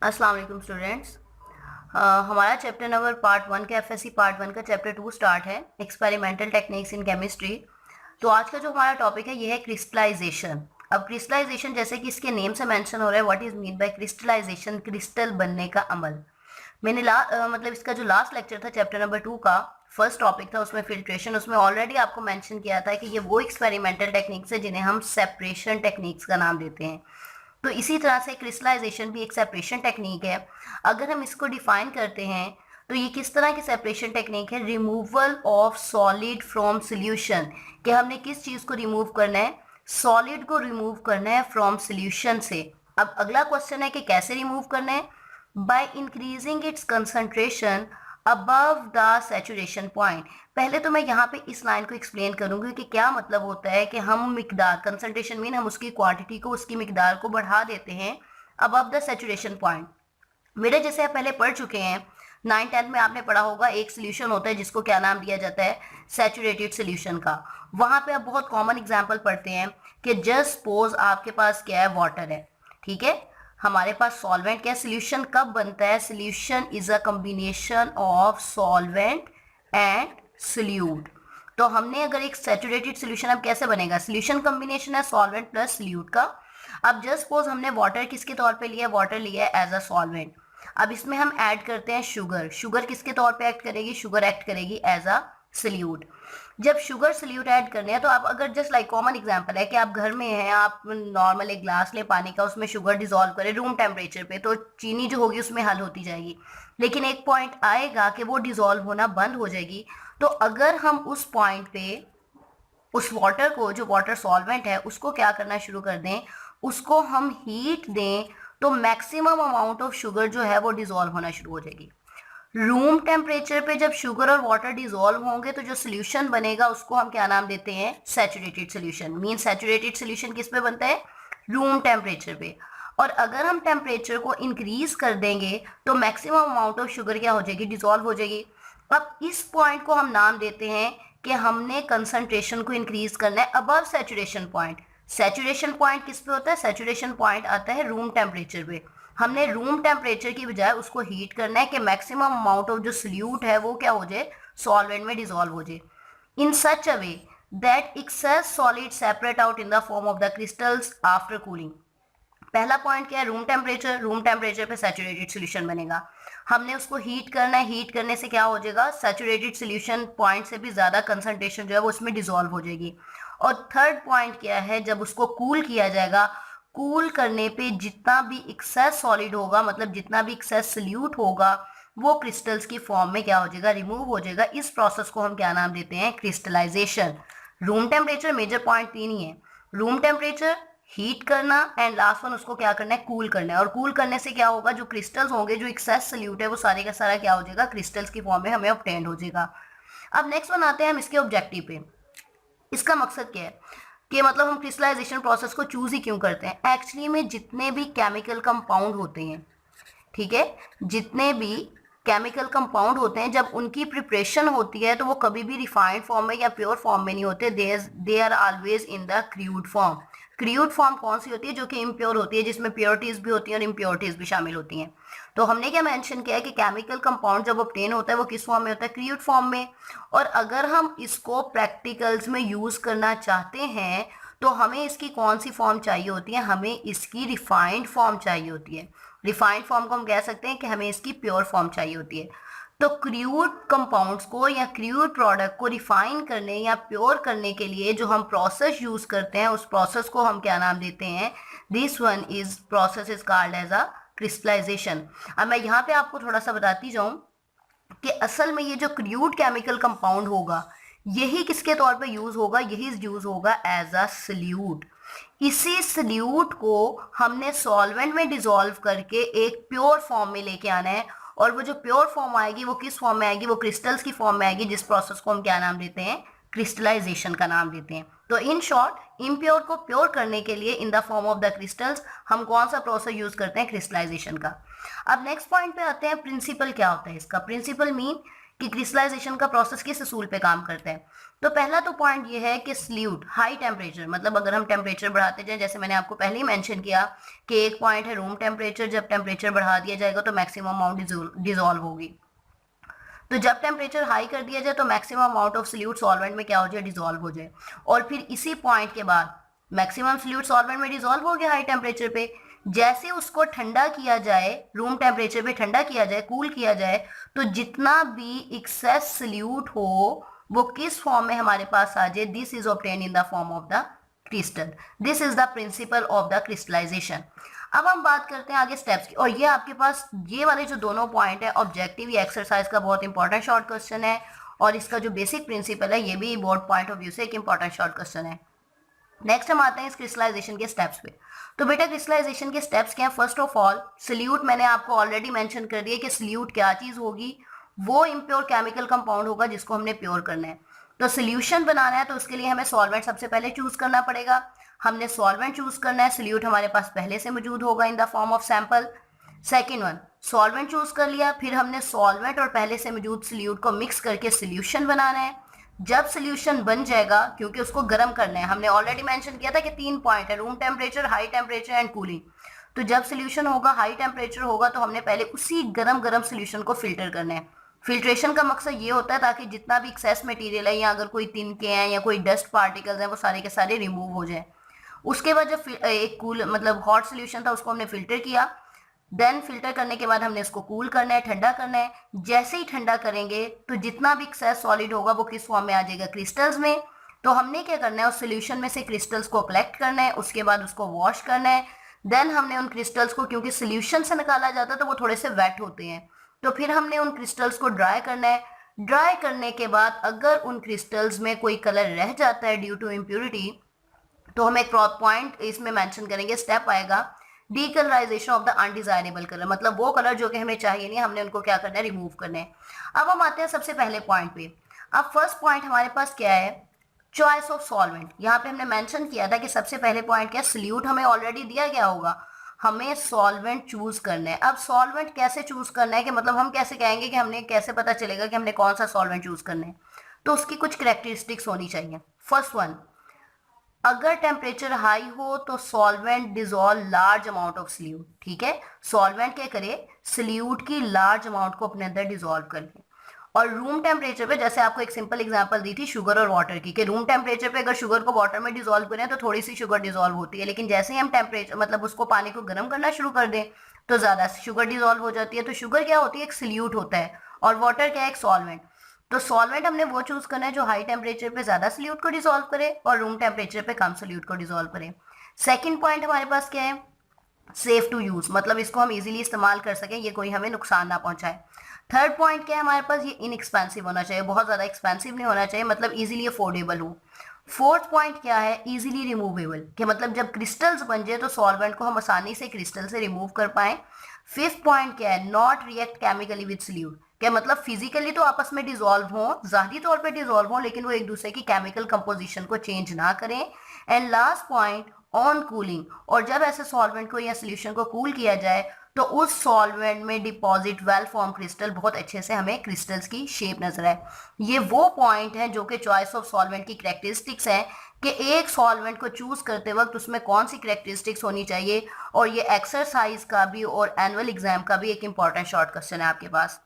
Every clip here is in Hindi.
अस्सलाम वालेकुम स्टूडेंट्स। हमारा चैप्टर नंबर पार्ट 1 का एफएससी पार्ट 1 का चैप्टर 2 स्टार्ट है, एक्सपेरिमेंटल टेक्निक्स इन केमिस्ट्री। तो आज का जो हमारा टॉपिक है ये है क्रिस्टलाइजेशन। अब क्रिस्टलाइजेशन जैसे कि इसके नेम से मेंशन हो रहा है, what is mean by crystallization, crystal बनने का अमल। मैंने मतलब इसका जो लास्ट लेक्चर था चैप्टर नंबर 2 का, फर्स्ट टॉपिक था उसमें फिल्ट्रेशन, उसमें ऑलरेडी आपको मेंशन किया था कि ये वो एक्सपेरिमेंटल टेक्निक्स है जिन्हें हम सेपरेशन टेक्निक्स का नाम देते हैं। तो इसी तरह से क्रिस्टलाइजेशन भी एक सेपरेशन टेक्निक है। अगर हम इसको डिफाइन करते हैं तो ये किस तरह की सेपरेशन टेक्निक है, removal of solid from solution. कि हमने किस चीज़ को रिमूव करना है, सॉलिड को रिमूव करना है फ्रॉम सोल्यूशन से। अब अगला क्वेश्चन है कि कैसे रिमूव करना है, by increasing its concentration above the saturation point. पहले तो मैं यहाँ पे इस लाइन को एक्सप्लेन करूंगी कि क्या मतलब होता है कि हम मिकदार, कंसंट्रेशन मीन हम उसकी क्वांटिटी को, उसकी मिकदार को बढ़ा देते हैं अबव द सैचुरेशन पॉइंट। मेरे जैसे आप पहले पढ़ चुके हैं, 9-10 में आपने पढ़ा होगा, एक सोल्यूशन होता है जिसको क्या नाम दिया जाता है, सैचुरेटेड सोल्यूशन का। वहाँ पे आप बहुत कॉमन एग्जाम्पल पढ़ते हैं कि जस्ट सपोज आपके पास क्या है, वाटर है, ठीक है, हमारे पास सॉल्वेंट क्या है। सोल्यूशन कब बनता है, solution is a combination of solvent and solute. तो हमने अगर एक सैचुरेटेड सोल्यूशन, अब कैसे बनेगा, सोल्यूशन कॉम्बिनेशन है सॉल्वेंट प्लस सोल्यूट का। अब जस्ट सपोज हमने वाटर किसके तौर पे लिया है, वाटर लिया है एज अ सॉल्वेंट। अब इसमें हम ऐड करते हैं शुगर। शुगर किसके तौर पे एक्ट करेगी, शुगर एक्ट करेगी एज अ सोल्यूट। जब शुगर सोल्यूट ऐड करने हैं तो आप अगर जस्ट लाइक कॉमन एग्जांपल है कि आप घर में हैं, आप नॉर्मल एक ग्लास ले पानी का, उसमें शुगर डिजोल्व करें रूम टेम्परेचर पे, तो चीनी जो होगी उसमें हल होती जाएगी। लेकिन एक पॉइंट आएगा कि वो डिजोल्व होना बंद हो जाएगी। तो अगर हम उस पॉइंट पे उस वाटर को, जो वाटर सॉल्वेंट है, उसको क्या करना शुरू कर दें, उसको हम हीट दें, तो मैक्सिमम अमाउंट ऑफ शुगर जो है वो डिजोल्व होना शुरू हो जाएगी। रूम टेम्परेचर पे जब शुगर और वाटर डिजोल्व होंगे तो जो सोल्यूशन बनेगा उसको हम क्या नाम देते हैं, saturated solution. Mean saturated solution किस पे बनता है, रूम टेम्परेचर पे। और अगर हम टेम्परेचर को इंक्रीज कर देंगे तो मैक्सिमम अमाउंट ऑफ शुगर क्या हो जाएगी, डिजोल्व हो जाएगी। अब इस पॉइंट को हम नाम देते हैं कि हमने कंसंट्रेशन को इंक्रीज करना है above saturation point. Saturation point किस पे होता है, सैचुरेशन पॉइंट आता है रूम टेम्परेचर पे। हमने रूम टेम्परेचर की बजाय उसको हीट करना है कि मैक्सिमम अमाउंट ऑफ जो सोल्यूट है वो क्या हो जाए, सॉल्वेंट में डिजोल्व हो जाए, in such a way that excess solid separate out in the form of the crystals after cooling. पहला पॉइंट क्या है, रूम टेम्परेचर। रूम टेम्परेचर पे सैचुरेटेड सोल्यूशन बनेगा, हमने उसको हीट करना है, हीट करने से क्या हो जाएगा, सैचुरेटेड सोल्यूशन पॉइंट से भी ज़्यादा कंसंट्रेशन जो है वो उसमें डिजोल्व हो जाएगी। और थर्ड पॉइंट क्या है, जब उसको कूल किया जाएगा, कूल करने पे जितना भी एक्सेस सॉलिड होगा, मतलब जितना भी एक्सेस सोल्यूट होगा, वो क्रिस्टल्स की फॉर्म में क्या हो जाएगा, रिमूव हो जाएगा। इस प्रोसेस को हम क्या नाम देते हैं, crystallization. Room temperature major point 3 ही है, रूम टेम्परेचर, हीट करना, एंड लास्ट वन उसको क्या करना है, कूल करना है। और कूल करने से क्या होगा, जो क्रिस्टल्स होंगे, जो एक्सेस सोल्यूट है, वो सारे का सारा क्या हो जाएगा, क्रिस्टल्स की फॉर्म में हमें ऑब्टेन हो जाएगा। अब नेक्स्ट वन आते हैं हम इसके ऑब्जेक्टिव पे। इसका मकसद क्या है कि मतलब हम क्रिस्टलाइजेशन प्रोसेस को चूज ही क्यों करते हैं। एक्चुअली में जितने भी केमिकल कंपाउंड होते हैं, ठीक है, जितने भी केमिकल कंपाउंड होते हैं, जब उनकी प्रिपरेशन होती है तो वो कभी भी रिफाइंड फॉर्म में या प्योर फॉर्म में नहीं होते, they are always in the crude form. Crude form कौन सी होती है, जो कि इम्प्योर होती है, जिसमें प्योरिटीज भी होती हैं और इम्प्योरिटीज भी शामिल होती हैं। तो हमने क्या मेंशन किया है कि केमिकल कंपाउंड जब ऑब्टेन होता है वो किस फॉर्म में होता है, क्रूड फॉर्म में। और अगर हम इसको प्रैक्टिकल्स में यूज करना चाहते हैं तो हमें इसकी कौन सी फॉर्म चाहिए होती है, हमें इसकी रिफाइंड फॉर्म चाहिए होती है। रिफाइंड फॉर्म को हम कह सकते हैं कि हमें इसकी प्योर फॉर्म चाहिए होती है। तो क्रूड कंपाउंड्स को या क्रूड प्रोडक्ट को रिफाइन करने या प्योर करने के लिए जो हम प्रोसेस यूज करते हैं, उस प्रोसेस को हम क्या नाम देते हैं, this one is process is called as a crystallization. अब मैं यहाँ पे आपको थोड़ा सा बताती जाऊँ कि असल में ये जो क्रूड केमिकल कंपाउंड होगा, यही किसके तौर पे यूज होगा, यही यूज होगा एज अ सल्यूट। इसी सल्यूट को हमने सॉल्वेंट में डिसॉल्व करके एक प्योर फॉर्म में लेके आना है। और वो जो प्योर फॉर्म आएगी वो किस फॉर्म में आएगी, वो क्रिस्टल्स की फॉर्म में आएगी, जिस प्रोसेस को हम क्या नाम देते हैं, क्रिस्टलाइजेशन का नाम देते हैं। तो इन शॉर्ट, इम्प्योर को प्योर करने के लिए इन the form of the crystals हम कौन सा प्रोसेस यूज करते हैं, क्रिस्टलाइजेशन का। अब नेक्स्ट पॉइंट पे आते हैं, प्रिंसिपल क्या होता है इसका। प्रिंसिपल मीन कि क्रिस्टलाइजेशन का प्रोसेस किस असूल पे काम करता है। तो पहला तो पॉइंट ये है कि सल्यूट हाई टेम्परेचर, मतलब अगर हम टेम्परेचर बढ़ाते जाएं, जैसे मैंने आपको पहले ही मेंशन किया कि एक पॉइंट है रूम टेम्परेचर, जब टेम्परेचर बढ़ा दिया जाएगा तो मैक्सिमम अमाउंट डिजोल्व होगी। तो जब टेम्परेचर हाई कर दिया जाए तो maximum amount of solute solvent में क्या हो जाए, डिजोल्व हो जाए। और फिर इसी पॉइंट के बाद मैक्सिमम सल्यूट सॉल्वेंट में डिजोल्व हो गया हाई टेम्परेचर पे, जैसे उसको ठंडा किया जाए, रूम टेम्परेचर पे ठंडा किया जाए, कूल किया जाए, तो जितना भी एक्सेस सल्यूट हो वो किस फॉर्म में हमारे पास आ जाए, this is obtain in the form of the crystal. This is the principle of the crystallization. अब हम बात करते हैं आगे स्टेप्स की, और ये आपके पास ये वाले जो दोनों पॉइंट है, ऑब्जेक्टिव ये एक्सरसाइज का बहुत इंपॉर्टेंट शॉर्ट क्वेश्चन है, और इसका जो बेसिक प्रिंसिपल है ये भी बोर्ड पॉइंट ऑफ व्यू से एक इंपॉर्टेंट शॉर्ट क्वेश्चन है। नेक्स्ट हम आते हैं इस क्रिस्टलाइजेशन के स्टेप्स पे। तो बेटा क्रिस्टलाइजेशन के स्टेप्स क्या है? फर्स्ट ऑफ ऑल सल्यूट, मैंने आपको ऑलरेडी मेंशन कर दिया कि सल्यूट क्या चीज होगी, वो इम्प्योर केमिकल कंपाउंड होगा जिसको हमने प्योर करना है। तो सोल्यूशन बनाना है तो उसके लिए हमें सॉल्वेंट सबसे पहले चूज करना पड़ेगा। हमने सॉल्वेंट चूज करना है, सल्यूट हमारे पास पहले से मौजूद होगा इन the form of sample. Second one, solvent choose कर लिया, फिर हमने सॉल्वेंट और पहले से मौजूद सल्यूट को मिक्स करके सोल्यूशन बनाना है। जब सोल्यूशन बन जाएगा, क्योंकि उसको गर्म करना है, हमने ऑलरेडी मेंशन किया था कि 3 पॉइंट है, room temperature, high temperature and cooling. तो जब सोल्यूशन होगा, हाई टेम्परेचर होगा, तो हमने पहले उसी गरम गरम सोल्यूशन को फिल्टर करना है। फिल्ट्रेशन का मकसद ये होता है ताकि जितना भी एक्सेस मटेरियल है, या अगर कोई तिनके हैं या कोई डस्ट पार्टिकल्स हैं, वो सारे के सारे रिमूव हो जाए। उसके बाद जब एक कूल मतलब हॉट सोल्यूशन था उसको हमने फिल्टर किया, देन फिल्टर करने के बाद हमने इसको कूल करना है, ठंडा करना है। जैसे ही ठंडा करेंगे तो जितना भी एक्सेस सॉलिड होगा वो किस फॉर्म में आ जाएगा, क्रिस्टल्स में। तो हमने क्या करना है, उस सोल्यूशन में से क्रिस्टल्स को कलेक्ट करना है, उसके बाद उसको वॉश करना है। देन हमने उन क्रिस्टल्स को, क्योंकि सोल्यूशन से निकाला जाता है तो वो थोड़े से वेट होते हैं, तो फिर हमने उन क्रिस्टल्स को ड्राई करना है। ड्राई करने के बाद अगर उन क्रिस्टल्स में कोई कलर रह जाता है ड्यू टू इम्प्योरिटी, तो हम एक पॉइंट इसमें मेंशन करेंगे, स्टेप आएगा decolourisation of the undesirable colour, मतलब वो कलर जो कि हमें चाहिए नहीं, हमने उनको क्या करना है, रिमूव करना है। अब हम आते हैं सबसे पहले पॉइंट पे। अब फर्स्ट पॉइंट हमारे पास क्या है, चॉइस ऑफ सॉल्वेंट। यहाँ पे हमने मेंशन किया था कि सबसे पहले पॉइंट क्या है, सल्यूट हमें ऑलरेडी दिया गया होगा, हमें सॉल्वेंट चूज करना है। अब सॉल्वेंट कैसे चूज करना है, कि मतलब हम कैसे कहेंगे कि हमने कैसे पता चलेगा कि हमने कौन सा सॉल्वेंट चूज करना है, तो उसकी कुछ करेक्टरिस्टिक्स होनी चाहिए। फर्स्ट वन, अगर टेम्परेचर हाई हो तो solvent dissolve large amount of solute. ठीक है, सॉल्वेंट क्या करे, सल्यूट की लार्ज अमाउंट को अपने अंदर डिजोल्व कर ले। और रूम टेम्परेचर पे, जैसे आपको एक सिंपल एग्जांपल दी थी शुगर और वाटर की, कि रूम टेम्परेचर पे अगर शुगर को वाटर में डिजोल्व करें तो थोड़ी सी शुगर डिजोल्व होती है, लेकिन जैसे ही हम टेम्परेचर मतलब उसको पानी को गर्म करना शुरू कर दें तो ज्यादा शुगर डिजोल्व हो जाती है। तो शुगर क्या होती है, एक सल्यूट होता है, और वाटर क्या है, एक सॉल्वेंट। तो सॉल्वेंट हमने वो चूज करना है जो हाई टेम्परेचर पे ज्यादा सल्यूट को डिसॉल्व करे और रूम टेम्परेचर पे कम सल्यूट को डिसॉल्व करे। सेकंड पॉइंट हमारे पास क्या है, सेफ टू यूज, मतलब इसको हम इजीली इस्तेमाल कर सकें, ये कोई हमें नुकसान ना पहुंचाए। थर्ड पॉइंट क्या है हमारे पास, ये इनएक्सपेंसिव होना चाहिए, बहुत ज्यादा एक्सपेंसिव नहीं होना चाहिए, मतलब इजीली अफोर्डेबल हो। फोर्थ पॉइंट क्या है, इजीली रिमूवेबल, कि मतलब जब क्रिस्टल्स बन जाए तो सॉल्वेंट को हम आसानी से क्रिस्टल से रिमूव कर पाए। फिफ्थ पॉइंट क्या है, not react chemically with solute, क्या मतलब फिजिकली तो आपस में डिसॉल्व हो, जाहिरी तौर पे डिसॉल्व हो, लेकिन वो एक दूसरे की केमिकल कंपोजिशन को चेंज ना करें। And last point, on cooling, और जब ऐसे सॉल्वेंट को या सोल्यूशन को कूल किया जाए तो उस सॉल्वेंट में डिपॉजिट वेल फॉर्म क्रिस्टल, बहुत अच्छे से हमें क्रिस्टल्स की शेप नजर आए। ये वो पॉइंट है जो कि चॉइस ऑफ सॉल्वेंट की कैरेक्टरिस्टिक्स है, कि एक सॉल्वेंट को चूज करते वक्त उसमें कौन सी कैरेक्टरिस्टिक्स होनी चाहिए। और ये एक्सरसाइज का भी और एनुअल एग्जाम का भी एक इंपॉर्टेंट शॉर्ट क्वेश्चन है आपके पास।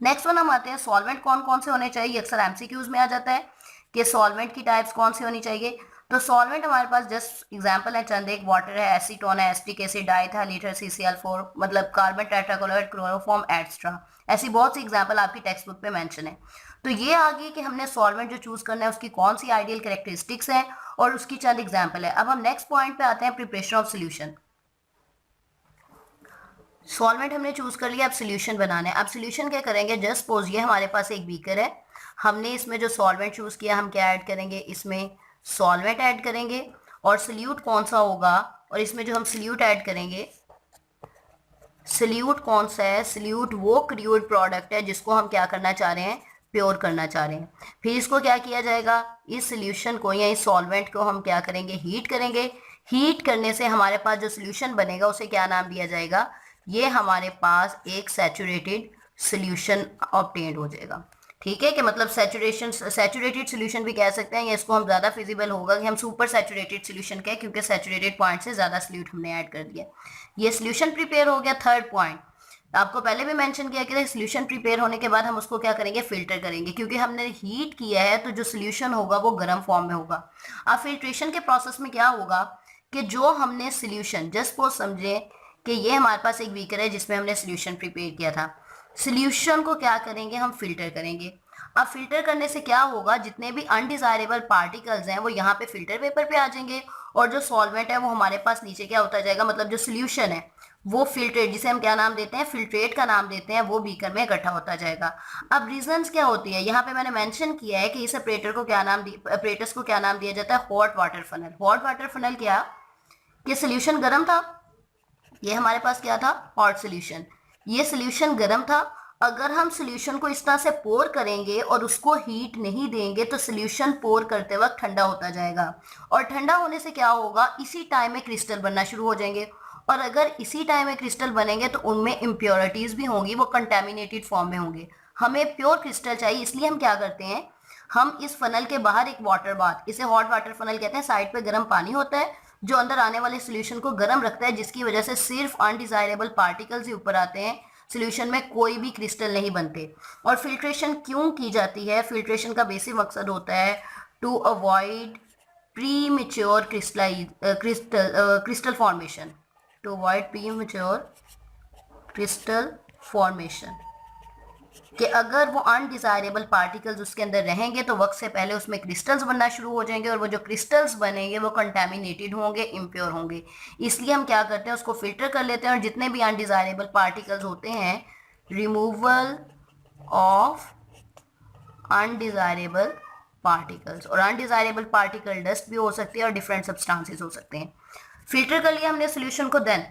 नेक्स्ट वन हम आते हैं, सॉल्वेंट कौन कौन से होने चाहिए, अक्सर एमसीक्यूज में आ जाता है कि सॉल्वेंट की टाइप्स कौन सी होनी चाहिए। तो सॉल्वेंट हमारे पास जस्ट एग्जांपल है चंद, एक वाटर है, एसीटोन है, एसिटिक एसिड, डाइथाइलीथर, CCl4, मतलब कार्बन टेट्राक्लोराइड, क्लोरोफॉर्म, एट्सट्रा, ऐसी बहुत सी एग्जांपल आपकी टेक्स्ट बुक पे मेंशन है। तो ये आ गई कि हमने सॉल्वेंट जो चूज करना है उसकी कौन सी आइडियल कैरेक्टरिस्टिक्स हैं और उसकी चंद एग्जाम्पल है। अब हम नेक्स्ट पॉइंट पे आते हैं, प्रिपरेशन ऑफ सोल्यूशन। सॉल्वेंट हमने चूज कर लिया, अब सोल्यूशन बनाना है। अब सोल्यूशन क्या करेंगे, जस्ट सपोज ये हमारे पास एक बीकर है, हमने इसमें जो सॉल्वेंट चूज किया, हम क्या ऐड करेंगे, इसमें सॉल्वेंट ऐड करेंगे, और सल्यूट कौन सा होगा, और इसमें जो हम सल्यूट ऐड करेंगे, सल्यूट कौन सा है, सल्यूट वो क्रूड प्रोडक्ट है जिसको हम क्या करना चाह रहे हैं, प्योर करना चाह रहे हैं। फिर इसको क्या किया जाएगा, इस सोल्यूशन को या इस सॉल्वेंट को हम क्या करेंगे, हीट करेंगे। हीट करने से हमारे पास जो सोल्यूशन बनेगा उसे क्या नाम दिया जाएगा, ये हमारे पास एक सैचुरेटेड सोल्यूशन ऑब्टेन्ड हो जाएगा। ठीक है, कि मतलब सैचुरेटेड सोल्यूशन भी कह सकते हैं, या इसको हम ज़्यादा फिजिबल होगा कि हम सुपर सैचुरेटेड सोल्यूशन कहें, क्योंकि सैचुरेटेड पॉइंट से ज़्यादा सोल्यूट हमने ऐड कर दिया। ये सोल्यूशन प्रिपेयर हो गया। थर्ड पॉइंट आपको पहले भी मेंशन किया कि सोल्यूशन प्रिपेयर होने के बाद हम उसको क्या करेंगे, फिल्टर करेंगे, क्योंकि हमने हीट किया है तो जो सोल्यूशन होगा वो गर्म फॉर्म में होगा। अब फिल्ट्रेशन के प्रोसेस में क्या होगा कि जो हमने सोल्यूशन, जस्ट सपोज समझे कि ये हमारे पास एक बीकर है जिसमें हमने सोल्यूशन प्रिपेयर किया था। सोल्यूशन को क्या करेंगे, हम फिल्टर करेंगे। अब फिल्टर करने से क्या होगा, जितने भी अनडिजायरेबल पार्टिकल्स हैं वो यहाँ पे फिल्टर पेपर पे आ जाएंगे, और जो सॉल्वेंट है वो हमारे पास नीचे क्या होता जाएगा, मतलब जो सोल्यूशन है वो फिल्ट्रेट, जिसे हम क्या नाम देते हैं, फिल्ट्रेट का नाम देते हैं, वो बीकर में इकट्ठा होता जाएगा। अब रीजंस क्या होती है, यहाँ पे मैंने मेंशन किया है कि इस ऑपरेटर को क्या नाम ऑपरेटर्स को क्या नाम दिया जाता है, hot water funnel. Hot water funnel क्या, कि सोल्यूशन गर्म था, ये हमारे पास क्या था, हॉट सोल्यूशन, ये सोल्यूशन गर्म था। अगर हम सोल्यूशन को इस तरह से पोर करेंगे और उसको हीट नहीं देंगे तो सोल्यूशन पोर करते वक्त ठंडा होता जाएगा, और ठंडा होने से क्या होगा, इसी टाइम में क्रिस्टल बनना शुरू हो जाएंगे, और अगर इसी टाइम में क्रिस्टल बनेंगे तो उनमें इम्प्योरिटीज भी होंगी, वो कंटेमिनेटेड फॉर्म में होंगे। हमें प्योर क्रिस्टल चाहिए, इसलिए हम क्या करते हैं, हम इस फनल के बाहर एक वाटर बाथ, इसे हॉट वाटर फनल कहते हैं, साइड पे गर्म पानी होता है जो अंदर आने वाले सोल्यूशन को गर्म रखता है, जिसकी वजह से सिर्फ अनडिजायरेबल पार्टिकल्स ही ऊपर आते हैं, सोल्यूशन में कोई भी क्रिस्टल नहीं बनते। और फिल्ट्रेशन क्यों की जाती है, फिल्ट्रेशन का बेसिक मकसद होता है to avoid premature crystal formation, to avoid premature crystal formation, कि अगर वो अनडिजायरेबल पार्टिकल्स उसके अंदर रहेंगे तो वक्त से पहले उसमें क्रिस्टल्स बनना शुरू हो जाएंगे, और वो जो क्रिस्टल्स बनेंगे वो कंटेमिनेटेड होंगे, इम्प्योर होंगे। इसलिए हम क्या करते हैं, उसको फिल्टर कर लेते हैं, और जितने भी अनडिजायरेबल पार्टिकल्स होते हैं, रिमूवल ऑफ अनडिजायरेबल पार्टिकल्स, और अनडिजायरेबल पार्टिकल डस्ट भी हो सकती है और डिफरेंट सब्सटेंसेस हो सकते हैं। फिल्टर कर लिया हमने सोल्यूशन को, देन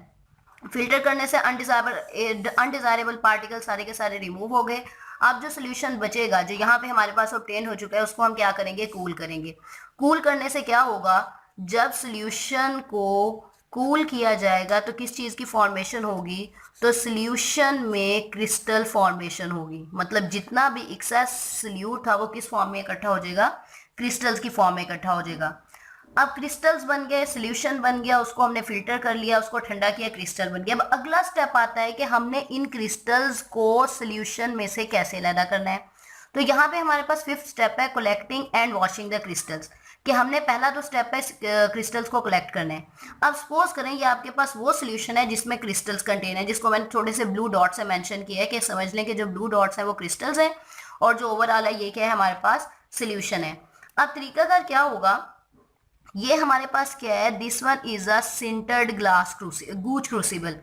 फिल्टर करने से अनडिजायरेबल पार्टिकल सारे के सारे रिमूव हो गए। अब जो सोल्यूशन बचेगा, जो यहाँ पे हमारे पास ऑब्टेन हो चुका है, उसको हम क्या करेंगे, कूल करेंगे। कूल करने से क्या होगा, जब सोल्यूशन को कूल किया जाएगा तो किस चीज़ की फॉर्मेशन होगी, तो सोल्यूशन में क्रिस्टल फॉर्मेशन होगी। मतलब जितना भी एक्सेस सोल्यूट था वो किस फॉर्म में इकट्ठा हो जाएगा, क्रिस्टल्स की फॉर्म में इकट्ठा हो जाएगा। अब क्रिस्टल्स बन गए, सोल्यूशन बन गया, उसको हमने फिल्टर कर लिया, उसको ठंडा किया, क्रिस्टल बन गया। अब अगला स्टेप आता है कि हमने इन क्रिस्टल्स को सोल्यूशन में से कैसे अलग करना है। तो यहाँ पे हमारे पास फिफ्थ स्टेप है, collecting and washing the crystals, कि हमने पहला तो स्टेप है क्रिस्टल्स को कलेक्ट करना है। अब सपोज करें ये आपके पास वो सोल्यूशन है जिसमें क्रिस्टल्स कंटेन है, जिसको मैंने थोड़े से ब्लू डॉट से मेंशन किया है, कि समझ लें कि जो ब्लू डॉट्स हैं वो क्रिस्टल्स हैं, और जो ओवरऑल है ये क्या है, हमारे पास सोल्यूशन है। अब तरीकाकार क्या होगा, ये हमारे पास क्या है, this one is a sintered glass goose crucible.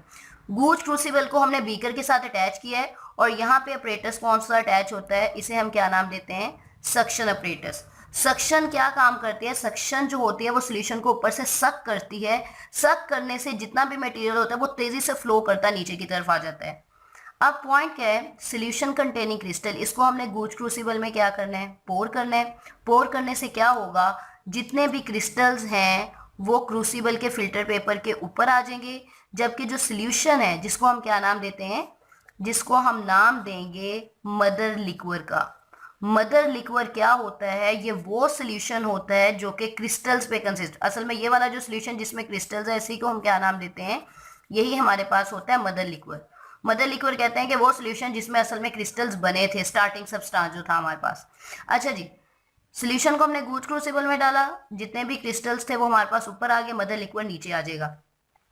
Goose crucible को हमने बीकर के साथ अटैच किया है, और यहाँ पे अपरेटस कौन सा अटैच होता है, इसे हम क्या नाम देते हैं, सक्शन अपरेटस। सक्शन क्या काम करती है, सक्शन जो होती है वो सोल्यूशन को ऊपर से सक करती है, सक करने से जितना भी मटेरियल होता है वो तेजी से फ्लो करता नीचे की तरफ आ जाता है। अब पॉइंट क्या है, सोल्यूशन कंटेनिंग क्रिस्टल, इसको हमने गूज क्रूसिबल में क्या करना है, पोर करना है। पोर करने से क्या होगा, जितने भी क्रिस्टल्स हैं वो क्रूसिबल के फिल्टर पेपर के ऊपर आ जाएंगे, जबकि जो सोल्यूशन है जिसको हम क्या नाम देते हैं, जिसको हम नाम देंगे मदर लिक्वर का। मदर लिक्वर क्या होता है, ये वो सोल्यूशन होता है जो कि क्रिस्टल्स पे कंसिस्ट, असल में ये वाला जो सोल्यूशन जिसमें क्रिस्टल्स है इसी को हम क्या नाम देते हैं, यही हमारे पास होता है मदर लिक्वर। मदर लिक्वर कहते हैं कि वो सोल्यूशन जिसमें असल में क्रिस्टल्स बने थे, स्टार्टिंग सब्सटेंस जो था हमारे पास। अच्छा जी, सोल्यूशन को हमने गूज क्रूसिबल में डाला, जितने भी क्रिस्टल्स थे वो हमारे पास ऊपर आ गए, मदर लिक्विड नीचे आ जाएगा।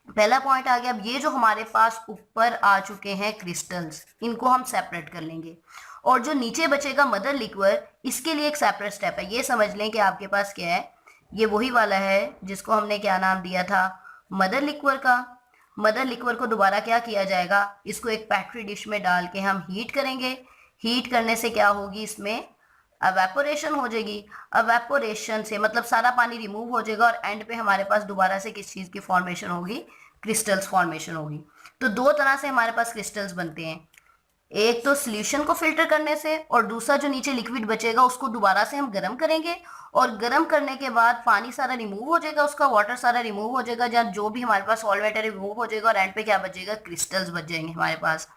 पहला पॉइंट आ गया। अब ये जो हमारे पास ऊपर आ चुके हैं क्रिस्टल्स, इनको हम सेपरेट कर लेंगे, और जो नीचे बचेगा मदर लिक्विड, इसके लिए एक सेपरेट स्टेप है। ये समझ लें कि आपके पास क्या है, ये वही वाला है जिसको हमने क्या नाम दिया था, मदर लिक्विड का। मदर लिक्विड को दोबारा क्या किया जाएगा, इसको एक पैट्री डिश में डाल के हम हीट करेंगे। हीट करने से क्या होगी, इसमें एवेपोरेशन हो जाएगी। एवेपोरेशन से मतलब सारा पानी रिमूव हो जाएगा, और एंड पे हमारे पास दोबारा से किस चीज़ की फॉर्मेशन होगी, क्रिस्टल्स फॉर्मेशन होगी। तो दो तरह से हमारे पास क्रिस्टल्स बनते हैं, एक तो सोल्यूशन को फिल्टर करने से, और दूसरा जो नीचे लिक्विड बचेगा उसको दोबारा से हम गर्म करेंगे, और गर्म करने के बाद पानी सारा रिमूव हो जाएगा, उसका वाटर सारा रिमूव हो जाएगा, जहाँ जो भी हमारे पास सॉल्वेंट है रिमूव हो जाएगा और एंड पे क्या बचेगा, क्रिस्टल्स बच जाएंगे हमारे पास।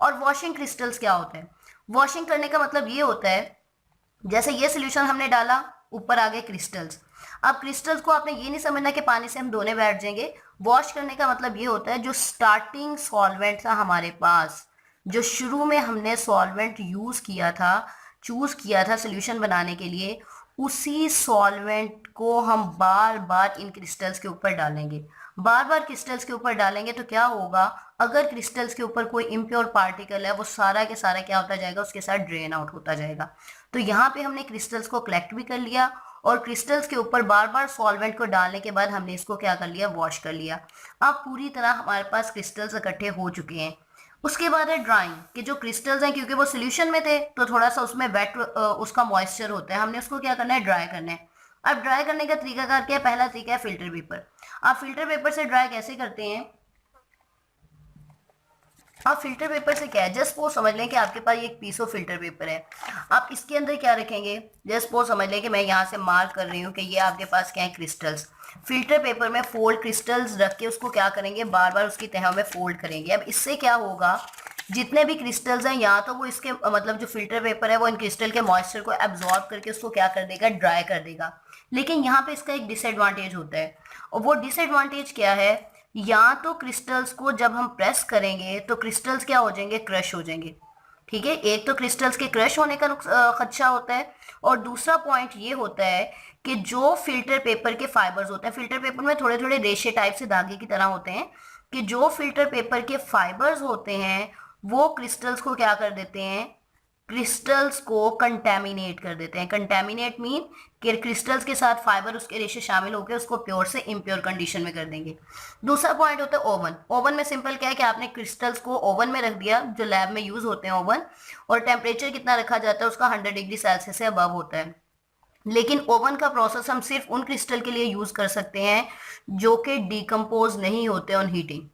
और वॉशिंग क्रिस्टल्स क्या होते हैं? वॉशिंग करने का मतलब ये होता है, जैसे ये सोल्यूशन हमने डाला, ऊपर आ गए क्रिस्टल्स। अब क्रिस्टल्स को आपने ये नहीं समझना कि पानी से हम धोने बैठ जाएंगे। वॉश करने का मतलब ये होता है जो स्टार्टिंग सॉल्वेंट था हमारे पास, जो शुरू में हमने सॉल्वेंट यूज किया था, चूज किया था सोल्यूशन बनाने के लिए, उसी सॉल्वेंट को हम बार बार इन क्रिस्टल्स के ऊपर डालेंगे। बार बार क्रिस्टल्स के ऊपर डालेंगे तो क्या होगा, अगर क्रिस्टल्स के ऊपर कोई इम्प्योर पार्टिकल है वो सारा के सारा क्या होता जाएगा, उसके साथ ड्रेन आउट होता जाएगा। तो यहाँ पे हमने क्रिस्टल्स को कलेक्ट भी कर लिया और क्रिस्टल्स के ऊपर बार बार सॉल्वेंट को डालने के बाद हमने इसको क्या कर लिया, वॉश कर लिया। अब पूरी तरह हमारे पास क्रिस्टल्स इकट्ठे हो चुके हैं। उसके बाद है ड्राइंग, कि जो क्रिस्टल्स हैं क्योंकि वो सोल्यूशन में थे तो थोड़ा सा उसमें वेट उसका मॉइस्चर होता है, हमने उसको क्या करना है, ड्राई करना है। अब ड्राई करने का तरीका क्या है? पहला तरीका है फिल्टर पेपर। आप फिल्टर पेपर से ड्राई कैसे करते हैं? आप फिल्टर पेपर से क्या है, जस्ट वो समझ लें कि आपके पास एक पीस ऑफ फिल्टर पेपर है। आप इसके अंदर क्या रखेंगे, जस्ट वो समझ लें कि मैं यहाँ से मार्क कर रही हूँ कि ये आपके पास क्या है, क्रिस्टल्स। फिल्टर पेपर में फोल्ड क्रिस्टल्स रख के उसको क्या करेंगे, बार बार उसकी तहों में फोल्ड करेंगे। अब इससे क्या होगा, जितने भी क्रिस्टल्स हैं यहाँ तो वो इसके मतलब जो फिल्टर पेपर है वो इन क्रिस्टल के मॉइस्चर को एब्जॉर्ब करके उसको क्या कर देगा, ड्राई कर देगा। लेकिन यहाँ पे इसका एक डिसएडवांटेज होता है, और वो डिसएडवांटेज क्या है, या तो क्रिस्टल्स को जब हम प्रेस करेंगे तो क्रिस्टल्स क्या हो जाएंगे, क्रश हो जाएंगे। ठीक है, एक तो क्रिस्टल्स के क्रश होने का खदशा होता है, और दूसरा पॉइंट ये होता है कि जो फिल्टर पेपर के फाइबर्स होते हैं, फिल्टर पेपर में थोड़े थोड़े रेशे टाइप से धागे की तरह होते हैं, कि जो फिल्टर पेपर के फाइबर्स होते हैं वो क्रिस्टल्स को क्या कर देते हैं, क्रिस्टल्स को कंटेमिनेट कर देते हैं। कंटेमिनेट मीन कि क्रिस्टल्स के साथ फाइबर उसके रेशे शामिल होकर उसको प्योर से इम्प्योर कंडीशन में कर देंगे। दूसरा पॉइंट होता है ओवन। ओवन में सिंपल क्या है कि आपने क्रिस्टल्स को ओवन में रख दिया, जो लैब में यूज होते हैं ओवन, और टेम्परेचर कितना रखा जाता है उसका 100 डिग्री सेल्सियस से अबव होता है। लेकिन ओवन का प्रोसेस हम सिर्फ उन क्रिस्टल के लिए यूज कर सकते हैं जो कि डिकम्पोज नहीं होते on heating,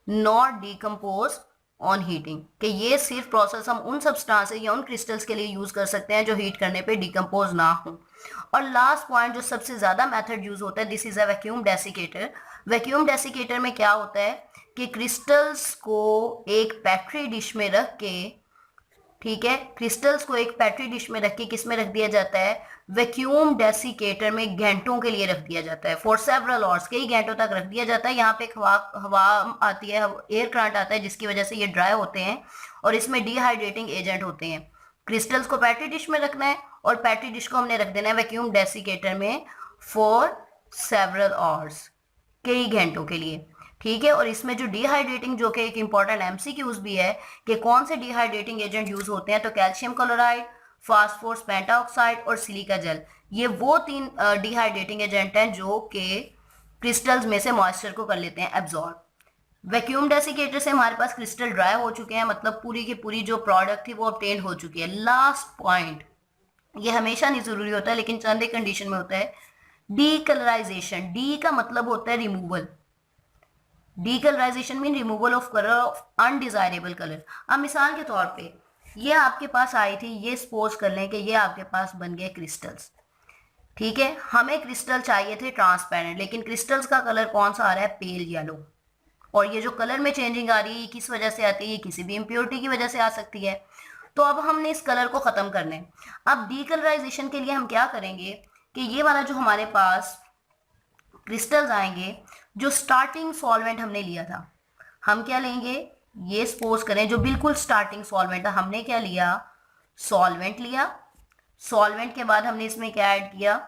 not decompose on heating, कि ये सिर्फ प्रोसेस हम उन सब्सटेंस या उन क्रिस्टल्स के लिए यूज कर सकते हैं जो हीट करने पे डिकम्पोज ना हो। और लास्ट पॉइंट जो सबसे ज्यादा मेथड यूज होता है, this is a vacuum desiccator. Vacuum desiccator में क्या होता है कि क्रिस्टल्स को एक पेट्री डिश में रख के, ठीक है, क्रिस्टल्स को एक पेट्री डिश में रख के किस में रख दिया जाता है, वैक्यूम डेसिकेटर में घंटों के लिए रख दिया जाता है, फॉर सेवरल आवर्स, कई घंटों तक रख दिया जाता है। यहाँ पे हवा हवा आती है, एयर करंट आता है, जिसकी वजह से ये ड्राई होते हैं और इसमें डिहाइड्रेटिंग एजेंट होते हैं। क्रिस्टल्स को पेट्री डिश में रखना है और पेट्री डिश को हमने रख देना है वैक्यूम डेसिकेटर में फॉर सेवरल आवर्स, कई घंटों के लिए। ठीक है, और इसमें जो डिहाइड्रेटिंग, जो कि एक इंपॉर्टेंट एमसीक्यूज भी है कि कौन से डिहाइड्रेटिंग एजेंट यूज होते हैं, तो कैल्शियम क्लोराइड, फास्फोरस पेंटाऑक्साइड और सिलिका जेल, ये वो 3 डिहाइड्रेटिंग एजेंट हैं जो कि क्रिस्टल्स में से मॉइस्चर को कर लेते हैं एब्जॉर्ब। वैक्यूम डेसिकेटर से हमारे पास क्रिस्टल ड्राई हो चुके हैं, मतलब पूरी की पूरी जो प्रोडक्ट थी वो ऑब्टेन हो चुकी है। लास्ट पॉइंट, ये हमेशा नहीं जरूरी होता है लेकिन चंद एक कंडीशन में होता है, डीकलराइजेशन। डी का मतलब होता है removal. Decolourisation mean removal of colour of undesirable colour. अब मिसाल के तौर पे ये आपके पास आई थी, ये सपोज कर लें कि ये आपके पास बन गए क्रिस्टल्स। ठीक है, हमें क्रिस्टल चाहिए थे ट्रांसपेरेंट, लेकिन क्रिस्टल्स का कलर कौन सा आ रहा है, पेल येलो। और ये जो कलर में चेंजिंग आ रही है किस वजह से आती है, ये किसी भी इम्प्योरिटी की वजह से आ सकती है। तो अब हमने इस कलर को खत्म करना है। अब डीकलराइजेशन के लिए हम क्या करेंगे कि ये वाला जो हमारे पास क्रिस्टल्स आएंगे, जो स्टार्टिंग सॉल्वेंट हमने लिया था, हम क्या लेंगे, ये सपोज करें जो बिल्कुल स्टार्टिंग सॉल्वेंट था, हमने क्या लिया, सॉल्वेंट लिया। सॉल्वेंट के बाद हमने इसमें क्या ऐड किया,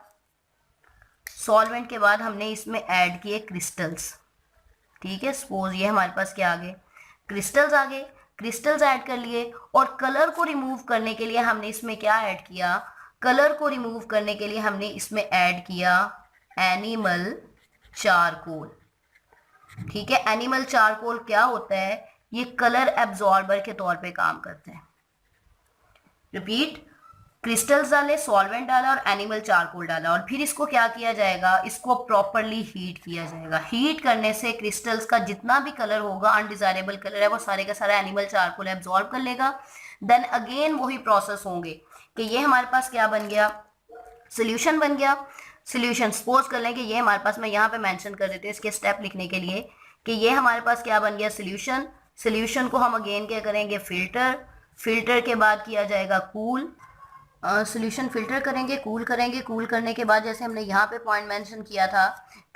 सॉल्वेंट के बाद हमने इसमें ऐड किए क्रिस्टल्स। ठीक है, सपोज ये हमारे पास क्या आ गए, क्रिस्टल्स आ गए। क्रिस्टल्स ऐड कर लिए और कलर को रिमूव करने के लिए हमने इसमें क्या ऐड किया, कलर को रिमूव करने के लिए हमने इसमें ऐड किया एनिमल चारकोल। ठीक है, एनिमल चारकोल क्या होता है, ये कलर एब्जॉर्बर के तौर पे काम करते हैं। रिपीट, क्रिस्टल्स डाले, सॉल्वेंट डाला और एनिमल चारकोल डाला, और फिर इसको क्या किया जाएगा, इसको प्रॉपरली हीट किया जाएगा। हीट करने से क्रिस्टल्स का जितना भी कलर होगा, अनडिजायरेबल कलर है, वो सारे का सारा एनिमल चारकोल एब्जॉर्ब कर लेगा। देन अगेन वही प्रोसेस होंगे कि ये हमारे पास क्या बन गया, सोल्यूशन बन गया। सोल्यूशन सपोज कर लें कि ये हमारे पास, मैं यहाँ पे मेंशन कर देती हूँ इसके स्टेप लिखने के लिए, कि ये हमारे पास क्या बन गया, सोल्यूशन। सोल्यूशन को हम अगेन क्या करेंगे, फिल्टर। फिल्टर के बाद किया जाएगा कूल। सोल्यूशन फिल्टर करेंगे, कूल करेंगे, कूल करने के बाद जैसे हमने यहाँ पे पॉइंट मेंशन किया था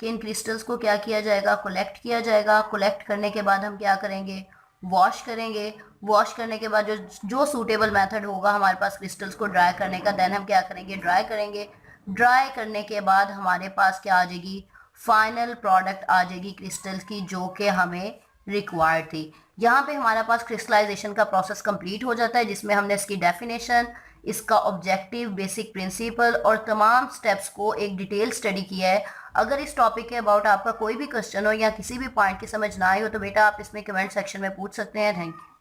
कि इन क्रिस्टल्स को क्या किया जाएगा, कलेक्ट किया जाएगा। कलेक्ट करने के बाद हम क्या करेंगे, वॉश करेंगे। वॉश करने के बाद जो जो सूटेबल मेथड होगा हमारे पास क्रिस्टल्स को ड्राई करने का, देन हम क्या करेंगे, ड्राई करेंगे। ड्राई करने के बाद हमारे पास क्या आ जाएगी, फाइनल प्रोडक्ट आ जाएगी क्रिस्टल्स की, जो कि हमें रिक्वायर्ड थी। यहाँ पे हमारे पास क्रिस्टलाइजेशन का प्रोसेस कंप्लीट हो जाता है, जिसमें हमने इसकी डेफिनेशन, इसका ऑब्जेक्टिव, बेसिक प्रिंसिपल और तमाम स्टेप्स को एक डिटेल स्टडी किया है। अगर इस टॉपिक के अबाउट आपका कोई भी क्वेश्चन हो या किसी भी पॉइंट की समझ ना आई हो तो बेटा आप इसमें कमेंट सेक्शन में पूछ सकते हैं। Thank you.